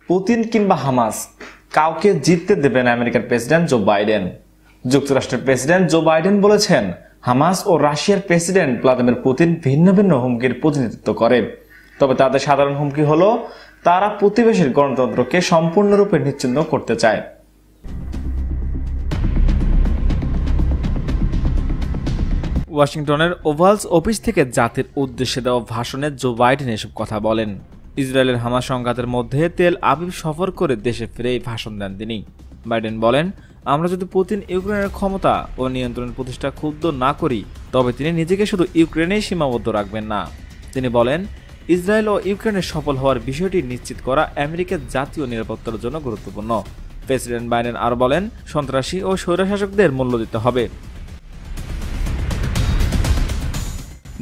Putin কিংবা Hamas, কাউকে জিততে দেবেন আমেরিকার প্রেসিডেন্ট জো বাইডেন। যুক্তরাষ্ট্রের প্রেসিডেন্ট জো বাইডেন বলেছেন, হামাস ও রাশিয়ার প্রেসিডেন্ট ভ্লাদিমির পুতিন ভিন্ন ভিন্ন হুমকির প্রতিনিধিত্ব করে, তবে তাদের সাধারণ হুমকি হলো তারা প্রতিবেশীর গণতন্ত্রকে সম্পূর্ণরূপে নিশ্চিহ্ন করতে চায়। ওয়াশিংটনের ওভালস অফিস থেকে জাতির উদ্দেশ্যে দেওয়া ভাষণে জো বাইডেন এসব কথা বলেন। ইসরায়েলের হামাস সংঘাতের মধ্যে তেল আবিব সফর করে দেশে ফিরে এই ভাষণ দেন তিনি। বাইডেন বলেন, আমরা যদি পুতিন ইউক্রেনের ক্ষমতা ও নিয়ন্ত্রণ প্রতিষ্ঠা ক্ষুব্ধ না করি, তবে তিনি নিজেকে শুধু ইউক্রেনেই সীমাবদ্ধ রাখবেন না। তিনি বলেন, ইসরায়েল ও ইউক্রেনের সফল হওয়ার বিষয়টি নিশ্চিত করা আমেরিকার জাতীয় নিরাপত্তার জন্য গুরুত্বপূর্ণ। প্রেসিডেন্ট বাইডেন আরও বলেন, সন্ত্রাসী ও স্বৈরশাসকদের মূল্য দিতে হবে।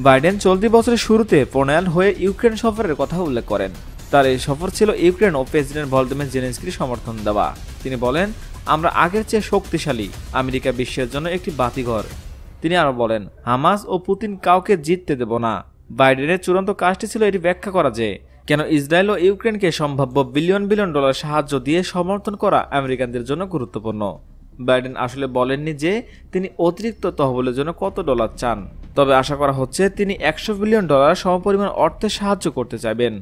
বাইডেন চলতি বছরের শুরুতে পোল্যান্ড হয়ে ইউক্রেন সফরের কথা উল্লেখ করেন। তার এই সফর ছিল ইউক্রেন ও প্রেসিডেন্ট ভলোদিমির জেলেনস্কির সমর্থন দেওয়া। তিনি বলেন, আমরা আগের চেয়ে শক্তিশালী, আমেরিকা বিশ্বের জন্য একটি বাতিঘর। তিনি আরও বলেন, হামাস ও পুতিন কাউকে জিততে দেব না। বাইডেনের চূড়ান্ত কাজটি ছিল এটি ব্যাখ্যা করা যে কেন ইসরায়েল ও ইউক্রেনকে সম্ভাব্য বিলিয়ন বিলিয়ন ডলার সাহায্য দিয়ে সমর্থন করা আমেরিকানদের জন্য গুরুত্বপূর্ণ। বাইডেন আসলে বলেননি যে তিনি অতিরিক্ত তহবিলের জন্য কত ডলার চান, তবে আশা করা হচ্ছে তিনি $100 বিলিয়ন সমপরিমাণ অর্থের সাহায্য করতে চাইবেন।